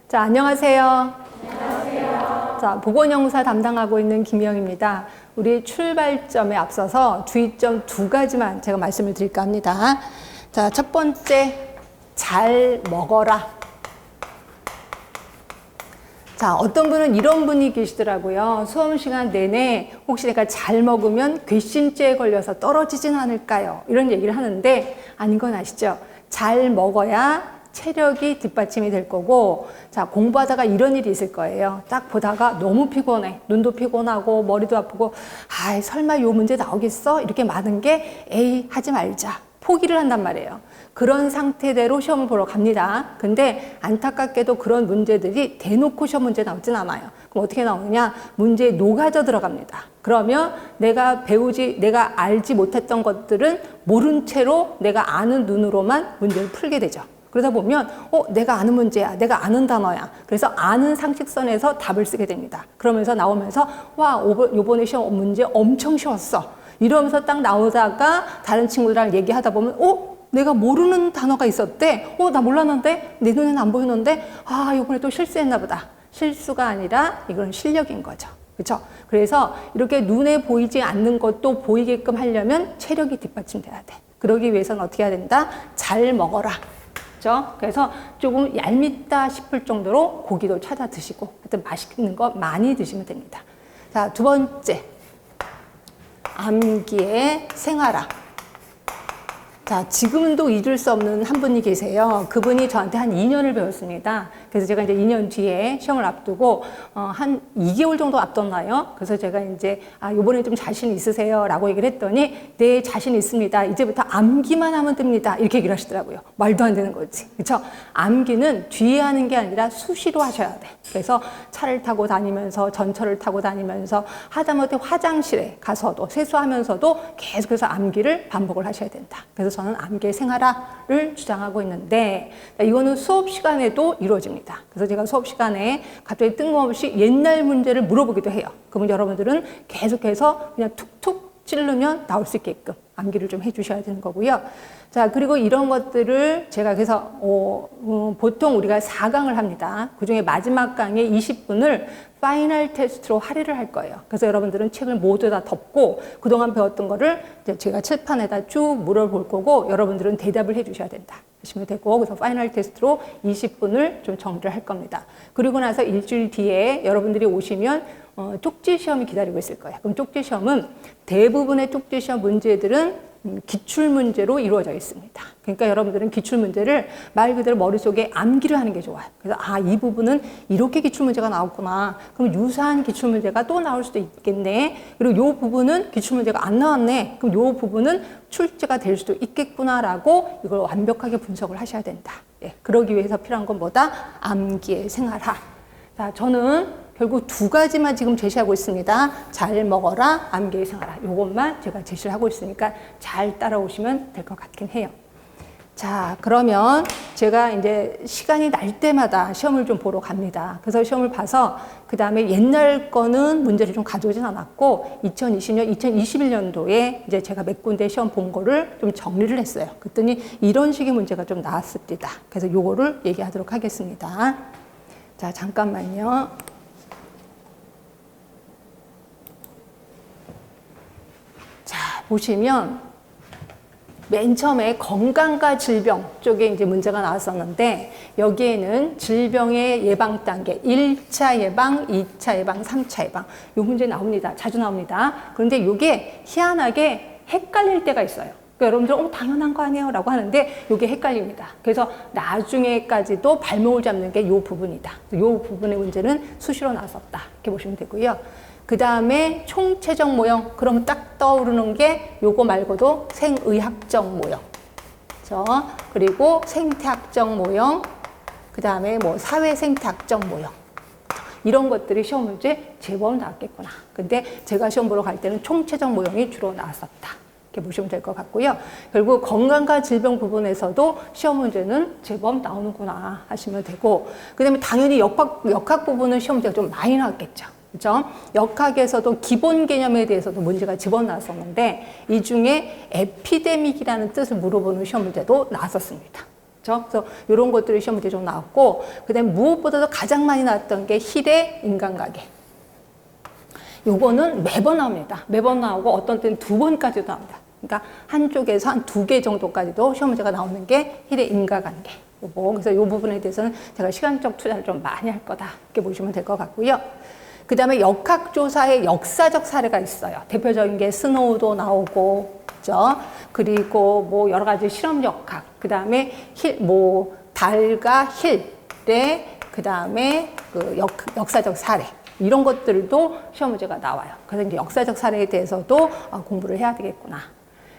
자, 안녕하세요. 안녕하세요. 자, 보건영사 담당하고 있는 김영입니다. 우리 출발점에 앞서서 주의점 두 가지만 제가 말씀을 드릴까 합니다. 자, 첫 번째, 잘 먹어라. 자, 어떤 분은 이런 분이 계시더라고요. 수업 시간 내내 혹시 내가 잘 먹으면 괘씸죄에 걸려서 떨어지진 않을까요? 이런 얘기를 하는데 아닌 건 아시죠? 잘 먹어야 체력이 뒷받침이 될 거고, 자, 공부하다가 이런 일이 있을 거예요. 딱 보다가 너무 피곤해. 눈도 피곤하고 머리도 아프고, 아이, 설마 요 문제 나오겠어? 이렇게 많은 게, 에이, 하지 말자. 포기를 한단 말이에요. 그런 상태대로 시험을 보러 갑니다. 근데 안타깝게도 그런 문제들이 대놓고 시험 문제 나오진 않아요. 그럼 어떻게 나오느냐? 문제에 녹아져 들어갑니다. 그러면 내가 알지 못했던 것들은 모른 채로 내가 아는 눈으로만 문제를 풀게 되죠. 그러다 보면 내가 아는 문제야, 내가 아는 단어야. 그래서 아는 상식선에서 답을 쓰게 됩니다. 그러면서 나오면서 와, 요번에 시험 문제 엄청 쉬웠어. 이러면서 딱 나오다가 다른 친구들이랑 얘기하다 보면 내가 모르는 단어가 있었대. 나 몰랐는데? 내 눈에는 안 보이는데? 아, 요번에 또 실수했나 보다. 실수가 아니라 이건 실력인 거죠. 그렇죠? 그래서 이렇게 눈에 보이지 않는 것도 보이게끔 하려면 체력이 뒷받침돼야 돼. 그러기 위해서는 어떻게 해야 된다? 잘 먹어라. 그렇죠? 그래서 조금 얄밉다 싶을 정도로 고기도 찾아 드시고 하여튼 맛있는 거 많이 드시면 됩니다. 자, 두 번째, 암기에 생활화. 자, 지금도 잊을 수 없는 한 분이 계세요. 그분이 저한테 한 2년을 배웠습니다. 그래서 제가 이제 2년 뒤에 시험을 앞두고, 한 2개월 정도 앞뒀나요? 그래서 제가 이제, 요번에 좀 자신 있으세요? 라고 얘기를 했더니, 네, 자신 있습니다. 이제부터 암기만 하면 됩니다. 이렇게 얘기를 하시더라고요. 말도 안 되는 거지. 그쵸? 암기는 뒤에 하는 게 아니라 수시로 하셔야 돼. 그래서 차를 타고 다니면서, 전철을 타고 다니면서, 하다못해 화장실에 가서도, 세수하면서도 계속해서 암기를 반복을 하셔야 된다. 그래서 저는 암기 생활화를 주장하고 있는데, 이거는 수업 시간에도 이루어집니다. 그래서 제가 수업 시간에 갑자기 뜬금없이 옛날 문제를 물어보기도 해요. 그러면 여러분들은 계속해서 그냥 툭툭 찌르면 나올 수 있게끔 암기를 좀 해주셔야 되는 거고요. 자, 그리고 이런 것들을 제가 그래서 보통 우리가 4강을 합니다. 그중에 마지막 강의 20분을 파이널 테스트로 할애를 할 거예요. 그래서 여러분들은 책을 모두 다 덮고 그동안 배웠던 거를 이제 제가 칠판에다 쭉 물어볼 거고 여러분들은 대답을 해주셔야 된다 하시면 되고, 그래서 파이널 테스트로 20분을 좀 정리를 할 겁니다. 그리고 나서 일주일 뒤에 여러분들이 오시면 쪽지 시험이 기다리고 있을 거예요. 그럼 쪽지 시험은 대부분의 쪽지 시험 문제들은 기출 문제로 이루어져 있습니다. 그러니까 여러분들은 기출 문제를 말 그대로 머릿속에 암기를 하는 게 좋아요. 그래서 이 부분은 이렇게 기출 문제가 나왔구나. 그럼 유사한 기출 문제가 또 나올 수도 있겠네. 그리고 이 부분은 기출 문제가 안 나왔네. 그럼 이 부분은 출제가 될 수도 있겠구나라고 이걸 완벽하게 분석을 하셔야 된다. 예, 그러기 위해서 필요한 건 뭐다? 암기의 생활화. 자, 저는 결국 두 가지만 지금 제시하고 있습니다. 잘 먹어라, 암기의 생활화. 요것만 제가 제시를 하고 있으니까 잘 따라오시면 될 것 같긴 해요. 자, 그러면 제가 이제 시간이 날 때마다 시험을 좀 보러 갑니다. 그래서 시험을 봐서 그 다음에 옛날 거는 문제를 좀 가져오진 않았고 2020년, 2021년도에 이제 제가 몇 군데 시험 본 거를 좀 정리를 했어요. 그랬더니 이런 식의 문제가 좀 나왔습니다. 그래서 요거를 얘기하도록 하겠습니다. 자, 잠깐만요. 자, 보시면 맨 처음에 건강과 질병 쪽에 이제 문제가 나왔었는데 여기에는 질병의 예방 단계 1차 예방, 2차 예방, 3차 예방 요 문제 나옵니다. 자주 나옵니다. 그런데 이게 희한하게 헷갈릴 때가 있어요. 그러니까 여러분들 당연한 거 아니에요? 라고 하는데 이게 헷갈립니다. 그래서 나중에까지도 발목을 잡는 게 이 부분이다. 이 부분의 문제는 수시로 나왔었다. 이렇게 보시면 되고요. 그 다음에 총체적 모형, 그러면 딱 떠오르는 게 요거 말고도 생의학적 모형, 그렇죠? 그리고 생태학적 모형, 그 다음에 뭐 사회생태학적 모형, 이런 것들이 시험 문제 제법 나왔겠구나. 근데 제가 시험 보러 갈 때는 총체적 모형이 주로 나왔었다. 이렇게 보시면 될 것 같고요. 결국 건강과 질병 부분에서도 시험 문제는 제법 나오는구나 하시면 되고, 그 다음에 당연히 역학 부분은 시험 문제가 좀 많이 나왔겠죠. 그렇죠? 역학에서도 기본 개념에 대해서도 문제가 집어나왔었는데 이 중에 에피데믹이라는 뜻을 물어보는 시험 문제도 나왔었습니다. 그렇죠? 그래서 이런 것들이 시험 문제 좀 나왔고, 그다음에 무엇보다도 가장 많이 나왔던 게 힐의 인간관계. 요거는 매번 나옵니다. 매번 나오고 어떤 때는 2번까지도 나옵니다. 그러니까 한쪽에서 한 2개 정도까지도 시험 문제가 나오는 게 힐의 인과관계. 요거. 그래서 이 부분에 대해서는 제가 시간적 투자를 좀 많이 할 거다. 이렇게 보시면 될 것 같고요. 그 다음에 역학조사의 역사적 사례가 있어요. 대표적인 게 스노우도 나오고, 그죠? 그리고 뭐 여러 가지 실험 역학, 그 다음에 달과 힐의, 그 다음에 그 역사적 사례. 이런 것들도 시험 문제가 나와요. 그래서 이제 역사적 사례에 대해서도 공부를 해야 되겠구나.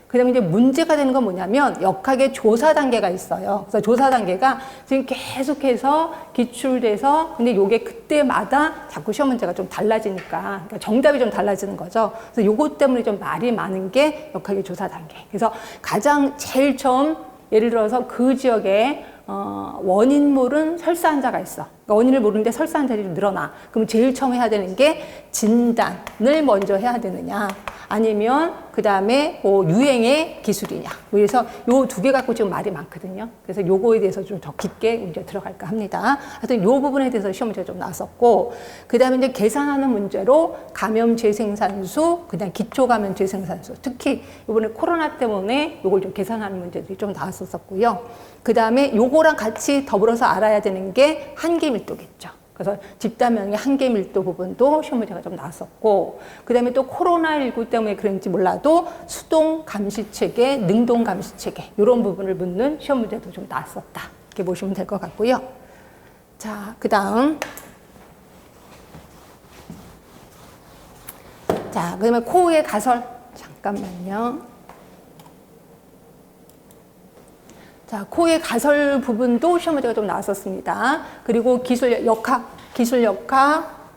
그 다음에 이제 문제가 되는 건 뭐냐면 역학의 조사 단계가 있어요. 그래서 조사 단계가 지금 계속해서 기출돼서 근데 요게 그때마다 자꾸 시험 문제가 좀 달라지니까 그러니까 정답이 좀 달라지는 거죠. 그래서 요것 때문에 좀 말이 많은 게 역학의 조사 단계. 그래서 가장 제일 처음 예를 들어서 그 지역에 원인 모른 설사 환자가 있어. 그러니까 원인을 모르는데 설사 환자들이 좀 늘어나. 그럼 제일 처음 해야 되는 게 진단을 먼저 해야 되느냐. 아니면 그 다음에 뭐 유행의 기술이냐. 그래서 요 2개 갖고 지금 말이 많거든요. 그래서 요거에 대해서 좀 더 깊게 이제 들어갈까 합니다. 하여튼 요 부분에 대해서 시험 문제가 좀 나왔었고, 그 다음에 이제 계산하는 문제로 감염 재생산수, 그다음 기초 감염 재생산수. 특히 이번에 코로나 때문에 요걸 좀 계산하는 문제들이 좀 나왔었고요. 그 다음에 요거랑 같이 더불어서 알아야 되는 게 한계 밀도겠죠. 그래서 집단면역의 한계 밀도 부분도 시험 문제가 좀 나왔었고, 그 다음에 또 코로나19 때문에 그런지 몰라도 수동 감시 체계, 능동 감시 체계, 이런 부분을 묻는 시험 문제도 좀 나왔었다. 이렇게 보시면 될 것 같고요. 자, 그 다음. 자, 그 다음에 코의 가설. 잠깐만요. 자, 코의 가설 부분도 시험 문제가 좀 나왔었습니다. 그리고 기술 역학,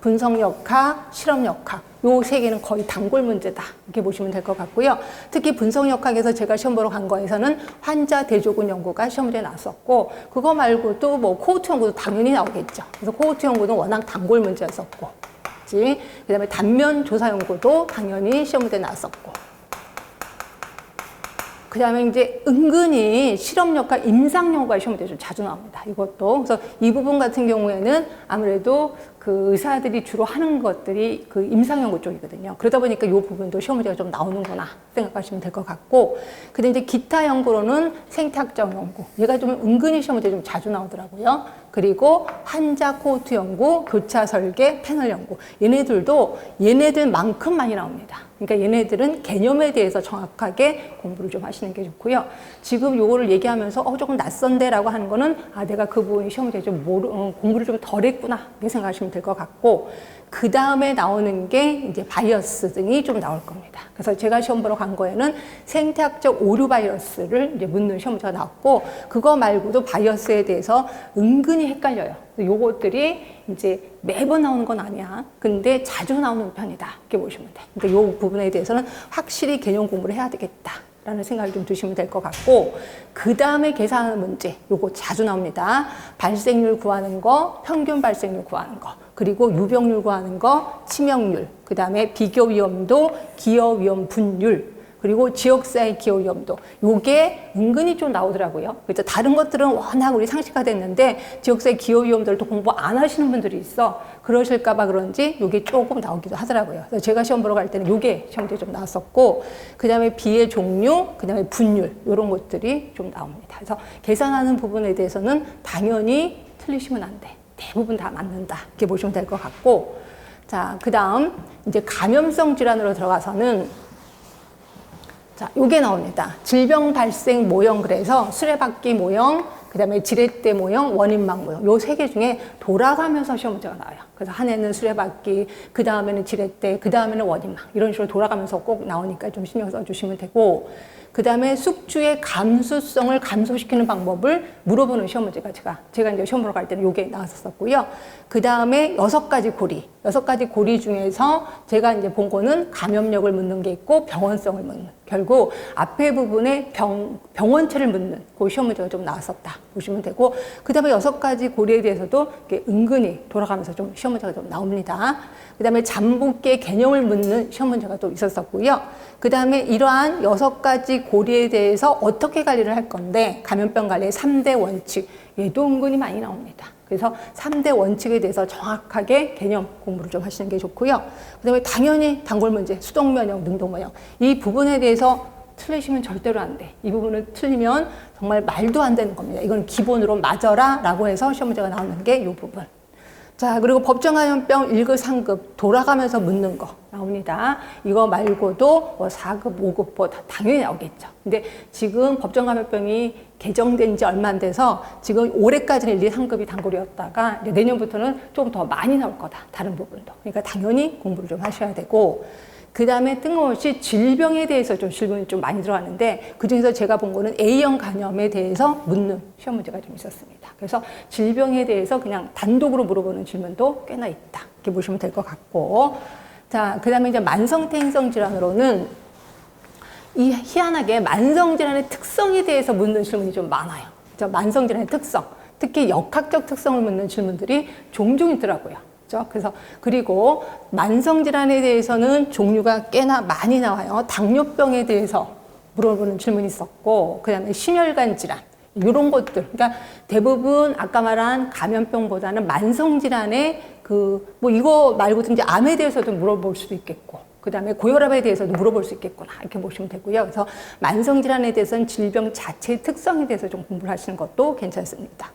분석 역학, 실험 역학. 요 3개는 거의 단골 문제다. 이렇게 보시면 될 것 같고요. 특히 분석 역학에서 제가 시험 보러 간 거에서는 환자 대조군 연구가 시험 문제에 나왔었고, 그거 말고도 뭐 코호트 연구도 당연히 나오겠죠. 그래서 코호트 연구는 워낙 단골 문제였었고, 그 다음에 단면 조사 연구도 당연히 시험 문제에 나왔었고, 그 다음에 이제 은근히 실험역과 임상연구가 시험 문제 좀 자주 나옵니다. 이것도. 그래서 이 부분 같은 경우에는 아무래도 그 의사들이 주로 하는 것들이 그 임상연구 쪽이거든요. 그러다 보니까 이 부분도 시험 문제가 좀 나오는구나 생각하시면 될 것 같고, 근데 이제 기타 연구로는 생태학적 연구. 얘가 좀 은근히 시험 문제 좀 자주 나오더라고요. 그리고 환자 코호트 연구, 교차 설계, 패널 연구. 얘네들만큼 많이 나옵니다. 그러니까 얘네들은 개념에 대해서 정확하게 공부를 좀 하시는 게 좋고요. 지금 요거를 얘기하면서 조금 낯선데라고 하는 거는 내가 그 부분이 시험 문제 좀 공부를 좀 덜 했구나 이렇게 생각하시면 될 것 같고, 그 다음에 나오는 게 이제 바이어스 등이 좀 나올 겁니다. 그래서 제가 시험 보러 간 거에는 생태학적 오류 바이어스를 이제 묻는 시험 문제가 나왔고, 그거 말고도 바이어스에 대해서 은근히 헷갈려요. 요것들이 이제 매번 나오는 건 아니야. 근데 자주 나오는 편이다. 이렇게 보시면 돼. 그러니까 요 부분에 대해서는 확실히 개념 공부를 해야 되겠다. 라는 생각을 좀 두시면 될 것 같고, 그 다음에 계산하는 문제, 요거 자주 나옵니다. 발생률 구하는 거, 평균 발생률 구하는 거, 그리고 유병률 구하는 거, 치명률, 그 다음에 비교 위험도, 기여 위험 분율, 그리고 지역사회 기여 위험도. 요게 은근히 좀 나오더라고요. 그래서 다른 것들은 워낙 우리 상식화 됐는데 지역사회 기여 위험들을 또 공부 안 하시는 분들이 있어. 그러실까봐 그런지 요게 조금 나오기도 하더라고요. 그래서 제가 시험 보러 갈 때는 요게 시험지에 좀 나왔었고, 그 다음에 비의 종류, 그 다음에 분율, 요런 것들이 좀 나옵니다. 그래서 계산하는 부분에 대해서는 당연히 틀리시면 안 돼. 대부분 다 맞는다. 이렇게 보시면 될 것 같고, 자, 그 다음 이제 감염성 질환으로 들어가서는 자, 요게 나옵니다. 질병 발생 모형, 그래서 수레바퀴 모형, 그 다음에 지렛대 모형, 원인막 모형. 요 3개 중에 돌아가면서 시험 문제가 나와요. 그래서 한 해는 수레바퀴, 그 다음에는 지렛대, 그 다음에는 원인막. 이런 식으로 돌아가면서 꼭 나오니까 좀 신경 써주시면 되고, 그 다음에 숙주의 감수성을 감소시키는 방법을 물어보는 시험 문제가 제가 이제 시험 보러 갈 때는 요게 나왔었고요. 그 다음에 6가지 고리 중에서 제가 이제 본 거는 감염력을 묻는 게 있고 병원성을 묻는. 결국 앞에 부분에 병원체를 묻는 그 시험 문제가 좀 나왔었다. 보시면 되고, 그 다음에 6가지 고리에 대해서도 은근히 돌아가면서 좀 시험 문제가 좀 나옵니다. 그 다음에 잠복기의 개념을 묻는 시험 문제가 또 있었었고요. 그 다음에 이러한 6가지 고리에 대해서 어떻게 관리를 할 건데, 감염병 관리의 3대 원칙, 얘도 은근히 많이 나옵니다. 그래서 3대 원칙에 대해서 정확하게 개념 공부를 좀 하시는 게 좋고요. 그 다음에 당연히 단골 문제, 수동면역, 능동면역. 이 부분에 대해서 틀리시면 절대로 안 돼. 이 부분을 틀리면 정말 말도 안 되는 겁니다. 이건 기본으로 맞아라 라고 해서 시험 문제가 나오는 게 이 부분. 자, 그리고 법정감염병 1급, 3급 돌아가면서 묻는 거 나옵니다. 이거 말고도 뭐 4급, 5급 뭐 다 당연히 나오겠죠. 근데 지금 법정감염병이 개정된 지 얼마 안 돼서 지금 올해까지는 1, 2, 3급이 단골이었다가 이제 내년부터는 조금 더 많이 나올 거다. 다른 부분도. 그러니까 당연히 공부를 좀 하셔야 되고, 그 다음에 뜬금없이 질병에 대해서 좀 질문이 좀 많이 들어왔는데, 그 중에서 제가 본 거는 A형 간염에 대해서 묻는 시험 문제가 좀 있었습니다. 그래서 질병에 대해서 그냥 단독으로 물어보는 질문도 꽤나 있다. 이렇게 보시면 될 것 같고. 자, 그 다음에 이제 만성태행성 질환으로는 이 희한하게 만성질환의 특성에 대해서 묻는 질문이 좀 많아요. 만성질환의 특성, 특히 역학적 특성을 묻는 질문들이 종종 있더라고요. 그래서 그리고 만성질환에 대해서는 종류가 꽤나 많이 나와요. 당뇨병에 대해서 물어보는 질문이 있었고, 그 다음에 심혈관 질환 이런 것들. 그러니까 대부분 아까 말한 감염병보다는 만성질환의 뭐 이거 말고도 이제 암에 대해서도 물어볼 수도 있겠고, 그 다음에 고혈압에 대해서도 물어볼 수 있겠구나 이렇게 보시면 되고요. 그래서 만성질환에 대해서는 질병 자체의 특성에 대해서 좀 공부를 하시는 것도 괜찮습니다.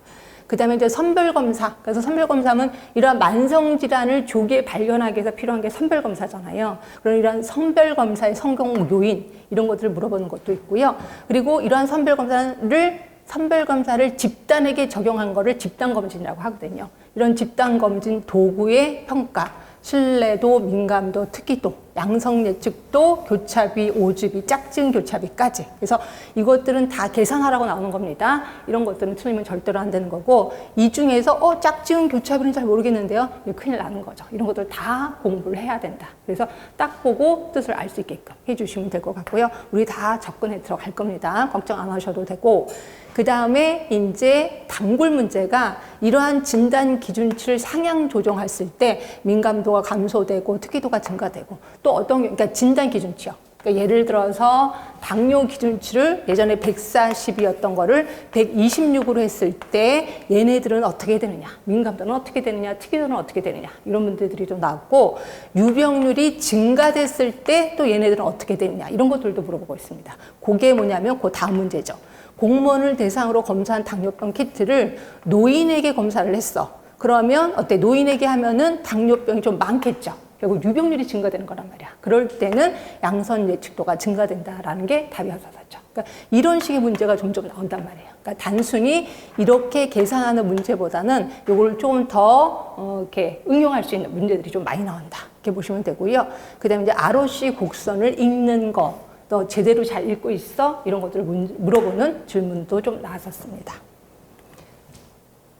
그 다음에 이제 선별검사. 그래서 선별검사는 이러한 만성질환을 조기에 발견하기 위해서 필요한 게 선별검사잖아요. 그런 이러한 선별검사의 성공 요인, 이런 것들을 물어보는 것도 있고요. 그리고 이러한 선별검사를 집단에게 적용한 거를 집단검진이라고 하거든요. 이런 집단검진 도구의 평가, 신뢰도, 민감도, 특이도, 양성예측도, 교차비, 오주비, 짝지은 교차비까지. 그래서 이것들은 다 계산하라고 나오는 겁니다. 이런 것들은 틀리면 절대로 안 되는 거고, 이 중에서 짝지은 교차비는 잘 모르겠는데요. 큰일 나는 거죠. 이런 것들 다 공부를 해야 된다. 그래서 딱 보고 뜻을 알 수 있게끔 해주시면 될 것 같고요. 우리 다 접근해 들어갈 겁니다. 걱정 안 하셔도 되고. 그 다음에 이제 단골 문제가 이러한 진단 기준치를 상향 조정했을 때 민감도가 감소되고 특이도가 증가되고, 또 어떤, 그러니까 진단 기준치요. 그러니까 예를 들어서 당뇨 기준치를 예전에 140이었던 거를 126으로 했을 때 얘네들은 어떻게 되느냐, 민감도는 어떻게 되느냐, 특이도는 어떻게 되느냐, 이런 문제들이 좀 나왔고, 유병률이 증가됐을 때 또 얘네들은 어떻게 되느냐, 이런 것들도 물어보고 있습니다. 그게 뭐냐면 그 다음 문제죠. 공무원을 대상으로 검사한 당뇨병 키트를 노인에게 검사를 했어. 그러면 어때? 노인에게 하면은 당뇨병이 좀 많겠죠. 결국 유병률이 증가되는 거란 말이야. 그럴 때는 양선 예측도가 증가된다라는 게 답이었었죠. 그러니까 이런 식의 문제가 점점 나온단 말이에요. 그러니까 단순히 이렇게 계산하는 문제보다는 이걸 조금 더 이렇게 응용할 수 있는 문제들이 좀 많이 나온다. 이렇게 보시면 되고요. 그다음에 이제 ROC 곡선을 읽는 거. 너 제대로 잘 읽고 있어? 이런 것들을 물어보는 질문도 좀 나왔었습니다.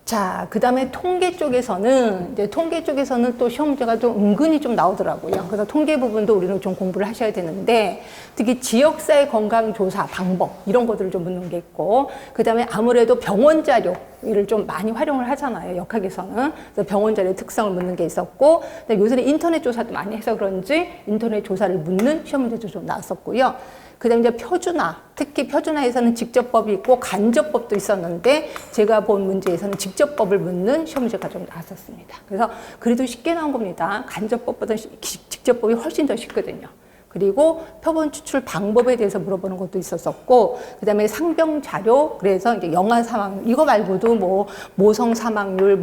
자, 그 다음에 통계 쪽에서는 또 시험 문제가 좀 은근히 좀 나오더라고요. 그래서 통계 부분도 우리는 좀 공부를 하셔야 되는데, 특히 지역사회 건강조사 방법, 이런 것들을 좀 묻는 게 있고, 그 다음에 아무래도 병원 자료를 좀 많이 활용을 하잖아요, 역학에서는. 그래서 병원 자료의 특성을 묻는 게 있었고, 요새는 인터넷 조사도 많이 해서 그런지 인터넷 조사를 묻는 시험 문제도 좀 나왔었고요. 그 다음에 이제 표준화, 특히 표준화에서는 직접법이 있고 간접법도 있었는데, 제가 본 문제에서는 직접법을 묻는 시험 문제가 좀 나왔었습니다. 그래서 그래도 쉽게 나온 겁니다. 간접법보다 직접법이 훨씬 더 쉽거든요. 그리고 표본 추출 방법에 대해서 물어보는 것도 있었었고, 그 다음에 상병 자료, 그래서 이제 영아 사망률, 이거 말고도 뭐 모성 사망률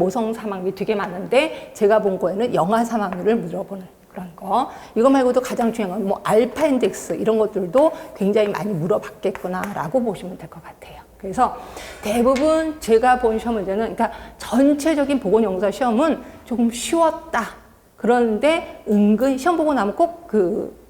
되게 많은데, 제가 본 거에는 영아 사망률을 물어보는 그런 거. 이거 말고도 가장 중요한 건 뭐 알파 인덱스, 이런 것들도 굉장히 많이 물어봤겠구나라고 보시면 될 것 같아요. 그래서 대부분 제가 본 시험 문제는, 그러니까 전체적인 보건용사 시험은 조금 쉬웠다. 그런데 은근 시험 보고 나면 꼭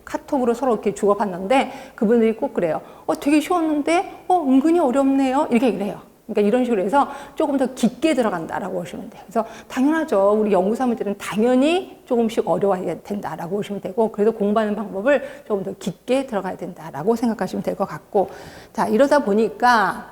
카톡으로 서로 이렇게 주고받는데, 그분들이 꼭 그래요. 되게 쉬웠는데, 은근히 어렵네요. 이렇게 얘기를 해요. 그러니까 이런 식으로 해서 조금 더 깊게 들어간다라고 보시면 돼요. 그래서 당연하죠. 우리 연구사 문제는 당연히 조금씩 어려워야 된다라고 보시면 되고, 그래서 공부하는 방법을 조금 더 깊게 들어가야 된다라고 생각하시면 될 것 같고, 자, 이러다 보니까,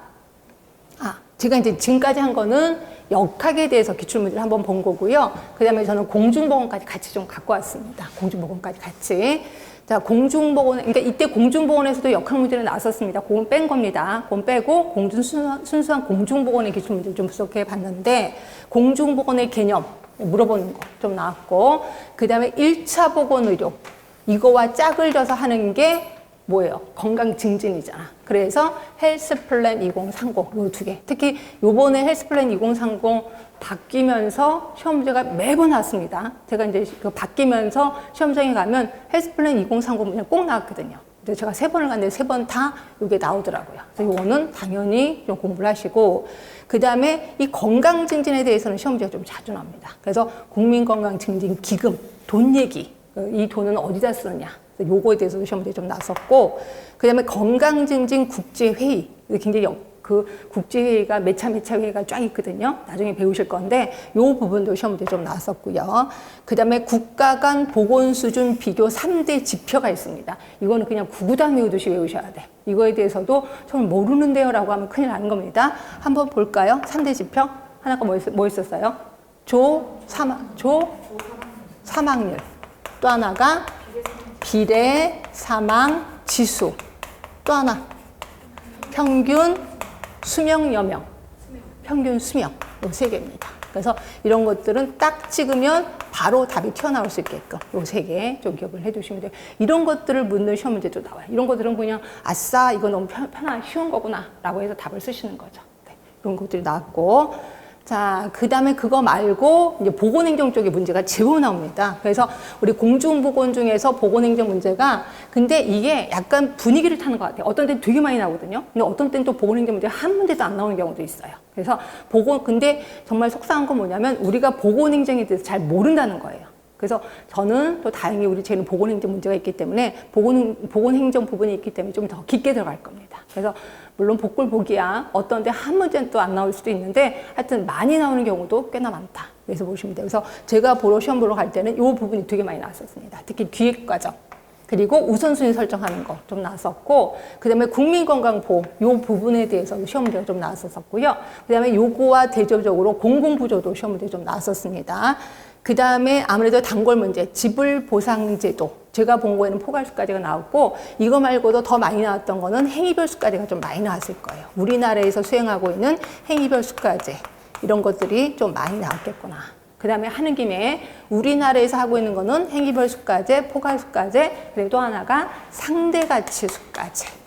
제가 이제 지금까지 한 거는 역학에 대해서 기출문제를 한번 본 거고요. 그 다음에 저는 공중보건까지 같이 좀 갖고 왔습니다. 공중보건까지 같이. 자, 공중보건, 그러니까 이때 공중보건에서도 역학 문제는 나왔었습니다. 그건 뺀 겁니다. 그건 빼고 순수한 공중보건의 기출문제를 좀 분석해 봤는데, 공중보건의 개념 물어보는 거 좀 나왔고, 그 다음에 1차 보건의료, 이거와 짝을 져서 하는 게 뭐예요? 건강 증진이잖아. 그래서 헬스플랜 2030, 요 두 개. 특히 요번에 헬스플랜 2030 바뀌면서 시험 문제가 매번 나왔습니다. 제가 이제 그 바뀌면서 시험장에 가면 헬스플랜 2030 문제 꼭 나왔거든요. 근데 제가 3번을 갔는데 3번 다 이게 나오더라고요. 그래서 요거는 당연히 좀 공부를 하시고, 그 다음에 이 건강 증진에 대해서는 시험 문제가 좀 자주 나옵니다. 그래서 국민건강증진기금, 돈 얘기, 이 돈은 어디다 쓰느냐. 요거에 대해서도 시험 문제 좀 나섰고, 그 다음에 건강증진 국제회의, 굉장히 그 국제회의가 몇 차 회의가 쫙 있거든요. 나중에 배우실 건데 요 부분도 시험 문제 좀 나왔었고요. 그 다음에 국가 간 보건 수준 비교 3대 지표가 있습니다. 이거는 그냥 구구단 외우듯이 외우셔야 돼. 이거에 대해서도 저는 모르는데요 라고 하면 큰일 나는 겁니다. 한번 볼까요? 3대 지표. 하나가 뭐 있었어요? 사망률. 또 하나가 비례 사망 지수. 또 하나 평균 수명 여명, 평균 수명, 요 3개입니다. 그래서 이런 것들은 딱 찍으면 바로 답이 튀어나올 수 있게끔 요 3개 좀 기억을 해두시면 돼요. 이런 것들을 묻는 시험 문제도 나와요. 이런 것들은 그냥 아싸 이거 너무 편한 쉬운 거구나 라고 해서 답을 쓰시는 거죠. 네, 이런 것들이 나왔고, 자, 그 다음에 그거 말고 이제 보건행정 쪽에 문제가 제법 나옵니다. 그래서 우리 공중보건 중에서 보건행정 문제가, 근데 이게 약간 분위기를 타는 것 같아요. 어떤 때는 되게 많이 나오거든요. 근데 어떤 때는 또 보건행정 문제가 한 문제도 안 나오는 경우도 있어요. 그래서 근데 정말 속상한 건 뭐냐면 우리가 보건행정에 대해서 잘 모른다는 거예요. 그래서 저는 또 다행히 우리 쟤는 보건행정 문제가 있기 때문에 보건행정 부분이 있기 때문에 좀 더 깊게 들어갈 겁니다. 그래서 물론 복불복이야. 어떤 데 한 문제는 또 안 나올 수도 있는데 하여튼 많이 나오는 경우도 꽤나 많다. 그래서 보시면 돼요. 그래서 제가 시험 보러 갈 때는 이 부분이 되게 많이 나왔었습니다. 특히 기획과정. 그리고 우선순위 설정하는 거 좀 나왔었고, 그 다음에 국민건강보험 요 부분에 대해서 시험 문제가 좀 나왔었고요. 그 다음에 요거와 대조적으로 공공부조도 시험 문제 좀 나왔었습니다. 그 다음에 아무래도 단골 문제, 지불보상제도. 제가 본 거에는 포괄수까지가 나왔고, 이거 말고도 더 많이 나왔던 거는 행위별 수까지가 좀 많이 나왔을 거예요. 우리나라에서 수행하고 있는 행위별 수까지. 이런 것들이 좀 많이 나왔겠구나. 그 다음에 하는 김에 우리나라에서 하고 있는 거는 행위별 수까지, 포괄수까지, 그리고 또 하나가 상대가치 수까지.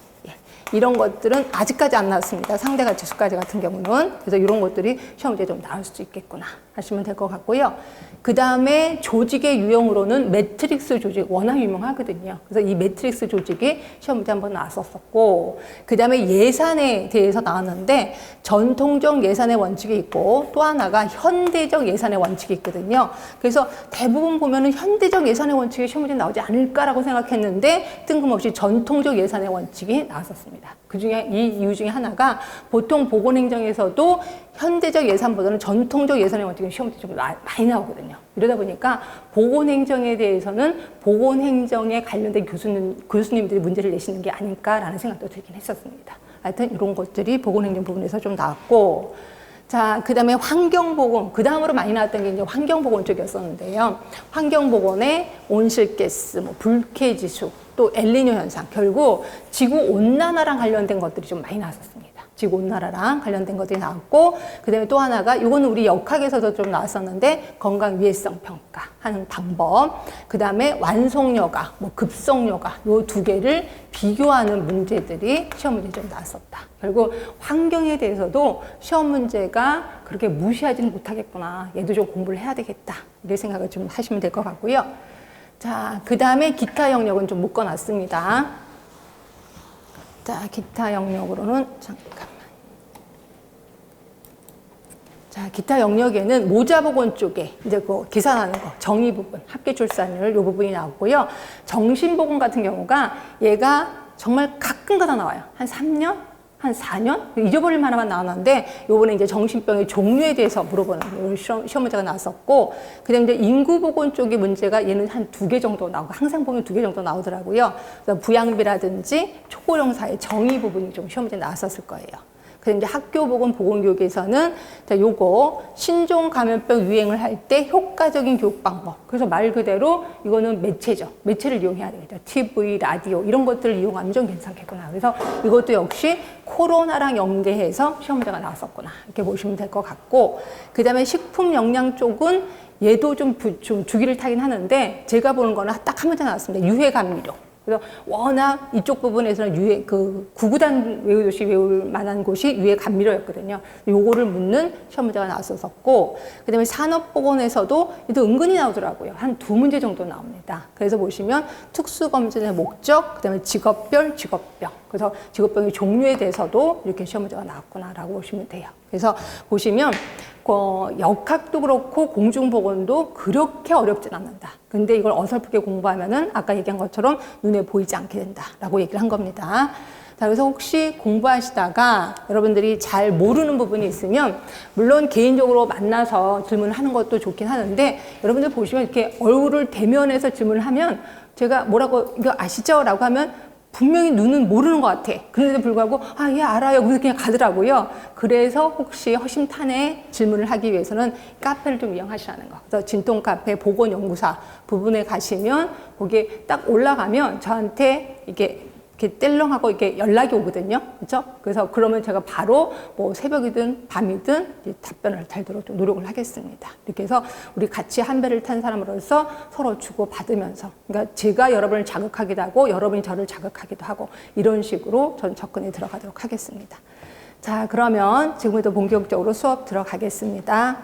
이런 것들은 아직까지 안 나왔습니다. 상대가치 수까지 같은 경우는. 그래서 이런 것들이 시험 문제에 좀 나올 수 있겠구나 하시면 될 것 같고요. 그 다음에 조직의 유형으로는 매트릭스 조직 워낙 유명하거든요. 그래서 이 매트릭스 조직이 시험 문제 한번 나왔었고, 그 다음에 예산에 대해서 나왔는데 전통적 예산의 원칙이 있고 또 하나가 현대적 예산의 원칙이 있거든요. 그래서 대부분 보면은 현대적 예산의 원칙이 시험 문제 나오지 않을까라고 생각했는데 뜬금없이 전통적 예산의 원칙이 나왔었습니다. 그 중에 이 이유 중에 하나가 보통 보건행정에서도 현대적 예산보다는 전통적 예산의 원칙이 시험 문제 좀 많이 나오거든요. 이러다 보니까 보건행정에 대해서는 보건행정에 관련된 교수님들이 문제를 내시는 게 아닐까라는 생각도 들긴 했었습니다. 하여튼 이런 것들이 보건행정 부분에서 좀 나왔고, 자, 그 다음에 환경보건, 그 다음으로 많이 나왔던 게 이제 환경보건 쪽이었었는데요. 환경보건의 온실가스, 불쾌지수, 또 엘니뇨 현상, 결국 지구온난화랑 관련된 것들이 좀 많이 나왔었습니다. 지구온난화랑 관련된 것들이 나왔고, 그 다음에 또 하나가, 이거는 우리 역학에서도 좀 나왔었는데, 건강 위해성 평가하는 방법, 그 다음에 완속여가, 급속여가, 요 2개를 비교하는 문제들이 시험 문제에 좀 나왔었다. 결국 환경에 대해서도 시험 문제가 그렇게 무시하지는 못하겠구나. 얘도 좀 공부를 해야 되겠다. 이런 생각을 좀 하시면 될 것 같고요. 자, 그 다음에 기타 영역은 좀 묶어놨습니다. 자, 기타 영역으로는, 잠깐만. 자, 기타 영역에는 모자보건 쪽에 이제 그 계산하는 거, 정의 부분, 합계 출산율 요 부분이 나왔고요. 정신보건 같은 경우가 얘가 정말 가끔가다 나와요. 한 3년? 한 4년? 잊어버릴 만한 나왔는데, 요번에 이제 정신병의 종류에 대해서 물어보는 시험 문제가 나왔었고, 그 다음에 이제 인구보건 쪽의 문제가 얘는 한 2개 정도 나오고, 항상 보면 2개 정도 나오더라고요. 그래서 부양비라든지 초고령사의 정의 부분이 좀 시험 문제 나왔었을 거예요. 그래서 이제 학교보건보건교육에서는 자, 요거 신종 감염병 유행을 할 때 효과적인 교육 방법. 그래서 말 그대로 이거는 매체죠. 매체를 이용해야 되겠죠. TV, 라디오 이런 것들을 이용하면 좀 괜찮겠구나. 그래서 이것도 역시 코로나랑 연계해서 시험 문제가 나왔었구나. 이렇게 보시면 될 것 같고, 그 다음에 식품 영양 쪽은 얘도 좀 주기를 타긴 하는데 제가 보는 거는 딱 한 문제 나왔습니다. 유해 감미료. 그래서 워낙 이쪽 부분에서는 유해, 구구단 외우듯이 외울 만한 곳이 유해 감미료였거든요. 요거를 묻는 시험 문제가 나왔었고, 그 다음에 산업보건에서도 또 은근히 나오더라고요. 한 2문제 정도 나옵니다. 그래서 보시면 특수검진의 목적, 그 다음에 직업별, 직업병. 그래서 직업병의 종류에 대해서도 이렇게 시험 문제가 나왔구나라고 보시면 돼요. 그래서 보시면 역학도 그렇고 공중보건도 그렇게 어렵진 않는다. 근데 이걸 어설프게 공부하면은 아까 얘기한 것처럼 눈에 보이지 않게 된다라고 얘기를 한 겁니다. 자, 그래서 혹시 공부하시다가 여러분들이 잘 모르는 부분이 있으면 물론 개인적으로 만나서 질문을 하는 것도 좋긴 하는데 여러분들 보시면 이렇게 얼굴을 대면해서 질문을 하면 제가 뭐라고 이거 아시죠? 라고 하면 분명히 눈은 모르는 것 같아. 그런데도 불구하고 아, 예, 알아요. 그래서 그냥 가더라고요. 그래서 혹시 허심탄회 질문을 하기 위해서는 카페를 좀 이용하시라는 거. 그래서 진통카페 보건연구사 부분에 가시면 거기에 딱 올라가면 저한테 이렇게 뗄렁하고 이렇게 연락이 오거든요. 그렇죠? 그래서 그러면 제가 바로 뭐 새벽이든 밤이든 답변을 잘 들어 좀 노력을 하겠습니다. 이렇게 해서 우리 같이 한 배를 탄 사람으로서 서로 주고 받으면서, 그러니까 제가 여러분을 자극하기도 하고 여러분이 저를 자극하기도 하고 이런 식으로 저는 접근에 들어가도록 하겠습니다. 자, 그러면 지금부터 본격적으로 수업 들어가겠습니다.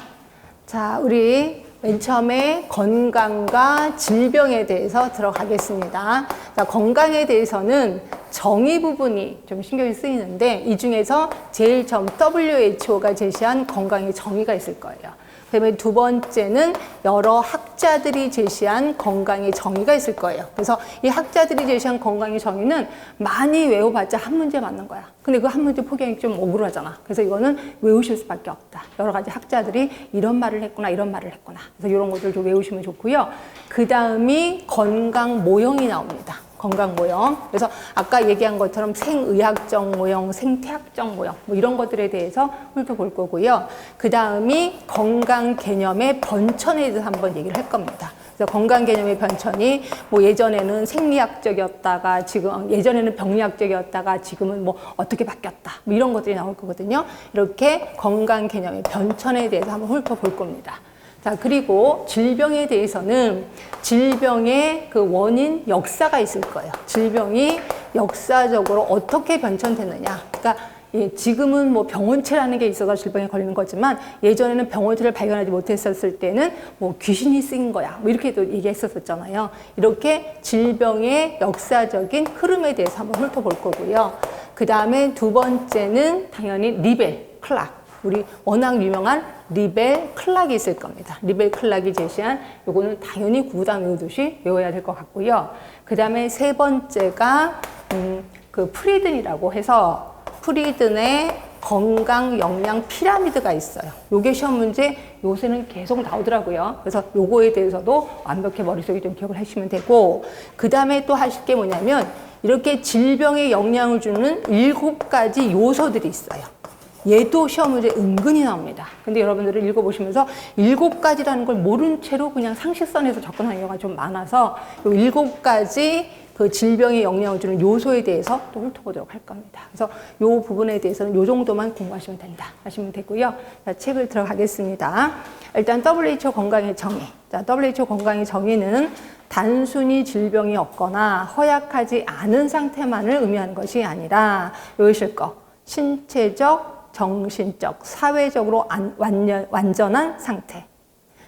자, 우리 맨 처음에 건강과 질병에 대해서 들어가겠습니다. 자, 건강에 대해서는 정의 부분이 좀 신경이 쓰이는데 이 중에서 제일 처음 WHO가 제시한 건강의 정의가 있을 거예요. 그다음에 두 번째는 여러 학자들이 제시한 건강의 정의가 있을 거예요. 그래서 이 학자들이 제시한 건강의 정의는 많이 외워봤자 한 문제 맞는 거야. 근데 그 한 문제 포기하기 좀 억울하잖아. 그래서 이거는 외우실 수밖에 없다. 여러 가지 학자들이 이런 말을 했구나, 이런 말을 했구나. 그래서 이런 것들 좀 외우시면 좋고요. 그 다음이 건강 모형이 나옵니다. 건강 모형. 그래서 아까 얘기한 것처럼 생의학적 모형, 생태학적 모형 뭐 이런 것들에 대해서 훑어볼 거고요. 그 다음이 건강 개념의 변천에 대해서 한번 얘기를 할 겁니다. 그래서 건강 개념의 변천이 뭐 예전에는 생리학적이었다가 지금 예전에는 병리학적이었다가 지금은 뭐 어떻게 바뀌었다 뭐 이런 것들이 나올 거거든요. 이렇게 건강 개념의 변천에 대해서 한번 훑어볼 겁니다. 자, 그리고 질병에 대해서는 질병의 그 원인 역사가 있을 거예요. 질병이 역사적으로 어떻게 변천됐느냐. 그러니까 지금은 뭐 병원체라는 게 있어서 질병에 걸리는 거지만 예전에는 병원체를 발견하지 못했었을 때는 뭐 귀신이 쓰인 거야. 뭐 이렇게도 얘기했었잖아요. 이렇게 질병의 역사적인 흐름에 대해서 한번 훑어볼 거고요. 그 다음에 두 번째는 당연히 리벨, 클락. 우리 워낙 유명한 리벨 클락이 있을 겁니다. 리벨 클락이 제시한 요거는 당연히 구구단 외우듯이 외워야 될 것 같고요. 그 다음에 세 번째가 그 프리든이라고 해서 프리든의 건강 영양 피라미드가 있어요. 요게 시험 문제 요새는 계속 나오더라고요. 그래서 요거에 대해서도 완벽히 머릿속에 좀 기억을 하시면 되고, 그 다음에 또 하실 게 뭐냐면 이렇게 질병에 영향을 주는 7가지 요소들이 있어요. 얘도 시험 문제 은근히 나옵니다. 근데 여러분들은 읽어보시면서 7가지라는 걸 모른 채로 그냥 상식선에서 접근하는 경우가 좀 많아서 이 7가지 그 질병에 영향을 주는 요소에 대해서 또 훑어보도록 할 겁니다. 그래서 이 부분에 대해서는 이 정도만 공부하시면 된다 하시면 되고요. 자, 책을 들어가겠습니다. 일단 WHO 건강의 정의. 자, WHO 건강의 정의는 단순히 질병이 없거나 허약하지 않은 상태만을 의미하는 것이 아니라 요이실 거 신체적 정신적, 사회적으로 완전한 상태.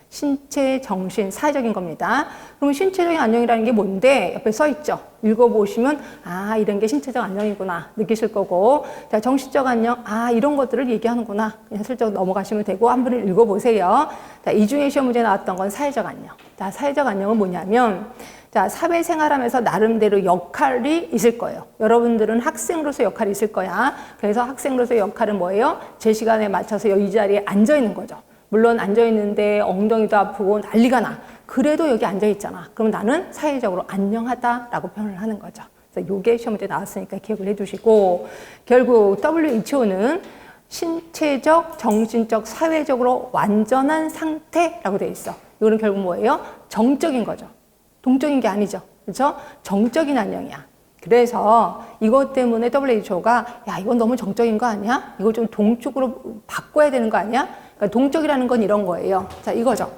신체, 정신, 사회적인 겁니다. 그러면 신체적인 안정이라는 게 뭔데? 옆에 써 있죠. 읽어보시면 아, 이런 게 신체적 안정이구나 느끼실 거고, 자, 정신적 안정, 아, 이런 것들을 얘기하는구나. 그냥 슬쩍 넘어가시면 되고 한번 읽어보세요. 자, 이 중에 시험 문제 나왔던 건 사회적 안정. 자, 사회적 안정은 뭐냐면 자, 사회생활하면서 나름대로 역할이 있을 거예요. 여러분들은 학생으로서 역할이 있을 거야. 그래서 학생으로서 역할은 뭐예요? 제 시간에 맞춰서 이 자리에 앉아 있는 거죠. 물론 앉아 있는데 엉덩이도 아프고 난리가 나. 그래도 여기 앉아 있잖아. 그럼 나는 사회적으로 안녕하다라고 표현을 하는 거죠. 그래서 요게 시험 문제 나왔으니까 기억을 해두시고, 결국 WHO는 신체적, 정신적, 사회적으로 완전한 상태라고 되어 있어. 이거는 결국 뭐예요? 정적인 거죠. 동적인 게 아니죠. 그렇죠? 정적인 안녕이야. 그래서 이것 때문에 WHO가 야, 이건 너무 정적인 거 아니야? 이거 좀 동적으로 바꿔야 되는 거 아니야? 그러니까 동적이라는 건 이런 거예요. 자, 이거죠.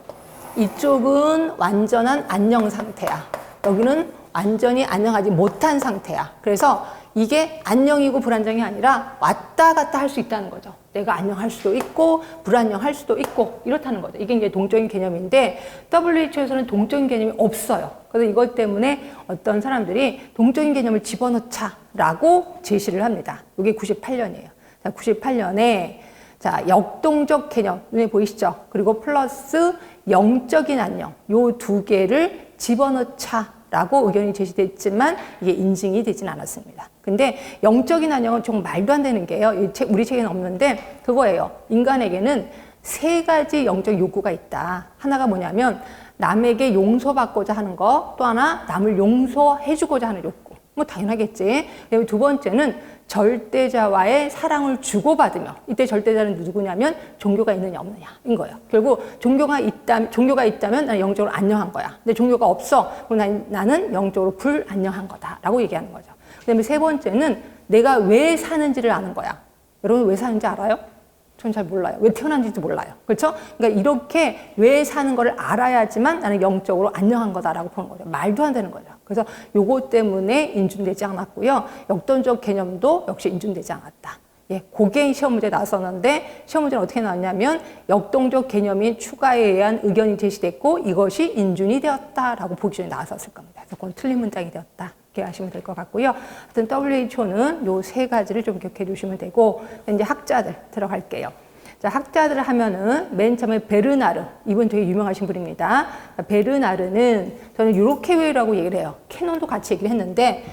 이쪽은 완전한 안녕 상태야. 여기는 완전히 안녕하지 못한 상태야. 그래서 이게 안녕이고 불안정이 아니라 왔다 갔다 할 수 있다는 거죠. 내가 안녕할 수도 있고 불안정할 수도 있고 이렇다는 거죠. 이게 이제 동적인 개념인데 WHO에서는 동적인 개념이 없어요. 그래서 이것 때문에 어떤 사람들이 동적인 개념을 집어넣자라고 제시를 합니다. 이게 98년이에요. 자, 98년에 자, 역동적 개념 눈에 보이시죠? 그리고 플러스 영적인 안녕 요 두 개를 집어넣자라고 의견이 제시됐지만 이게 인증이 되진 않았습니다. 근데 영적인 안녕은 좀 말도 안 되는 게요. 우리 책에는 없는데 그거예요. 인간에게는 세 가지 영적 욕구가 있다. 하나가 뭐냐면 남에게 용서받고자 하는 거, 또 하나 남을 용서해주고자 하는 욕구. 뭐 당연하겠지. 그리고 두 번째는 절대자와의 사랑을 주고받으며, 이때 절대자는 누구냐면 종교가 있느냐 없느냐인 거예요. 결국 종교가 있다면 나는 영적으로 안녕한 거야. 근데 종교가 없어. 그럼 나는 영적으로 불안녕한 거다라고 얘기하는 거죠. 그다음에 세 번째는 내가 왜 사는지를 아는 거야. 여러분 왜 사는지 알아요? 전 잘 몰라요. 왜 태어난지도 몰라요. 그렇죠? 그러니까 이렇게 왜 사는 거를 알아야지만 나는 영적으로 안녕한 거다라고 보는 거죠. 말도 안 되는 거죠. 그래서 요거 때문에 인준되지 않았고요. 역동적 개념도 역시 인준되지 않았다. 예, 그게 시험 문제 나왔었는데 시험 문제는 어떻게 나왔냐면 역동적 개념이 추가에 의한 의견이 제시됐고 이것이 인준이 되었다라고 보기 전에 나왔었을 겁니다. 그래서 그건 틀린 문장이 되었다. 이렇게 하시면 될 것 같고요. 하여튼 WHO는 요 세 가지를 좀 기억해 주시면 되고 이제 학자들 들어갈게요. 자, 학자들을 하면은 맨 처음에 베르나르, 이분 되게 유명하신 분입니다. 베르나르는 저는 이렇게 외우라고 얘기를 해요. 캐논도 같이 얘기를 했는데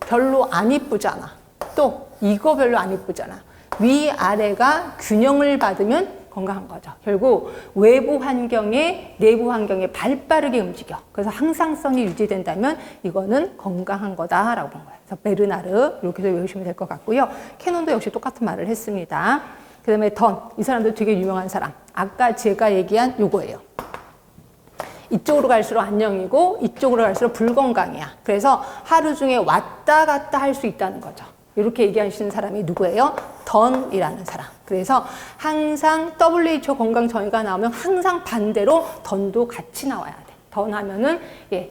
별로 안 이쁘잖아. 또 이거 별로 안 이쁘잖아. 위아래가 균형을 받으면 건강한 거죠. 결국 외부 환경에 내부 환경에 발빠르게 움직여. 그래서 항상성이 유지된다면 이거는 건강한 거다라고 본 거예요. 그래서 베르나르 이렇게 해서 외우시면 될 것 같고요. 캐논도 역시 똑같은 말을 했습니다. 그 다음에 이 사람도 되게 유명한 사람. 아까 제가 얘기한 요거예요. 이쪽으로 갈수록 안녕이고 이쪽으로 갈수록 불건강이야. 그래서 하루 중에 왔다 갔다 할 수 있다는 거죠. 이렇게 얘기하시는 사람이 누구예요? 던이라는 사람. 그래서 항상 WHO 건강 정의가 나오면 항상 반대로 던도 같이 나와야 돼. 던 하면은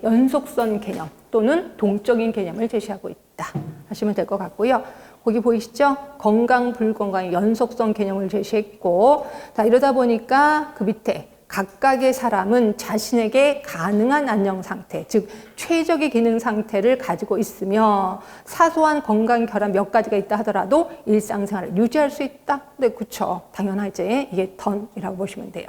연속선 개념 또는 동적인 개념을 제시하고 있다 하시면 될 것 같고요. 거기 보이시죠? 건강, 불건강의 연속성 개념을 제시했고, 자, 이러다 보니까 그 밑에 각각의 사람은 자신에게 가능한 안녕 상태, 즉 최적의 기능 상태를 가지고 있으며 사소한 건강 결함 몇 가지가 있다 하더라도 일상생활을 유지할 수 있다. 네, 그렇죠. 당연하지. 이게 던이라고 보시면 돼요.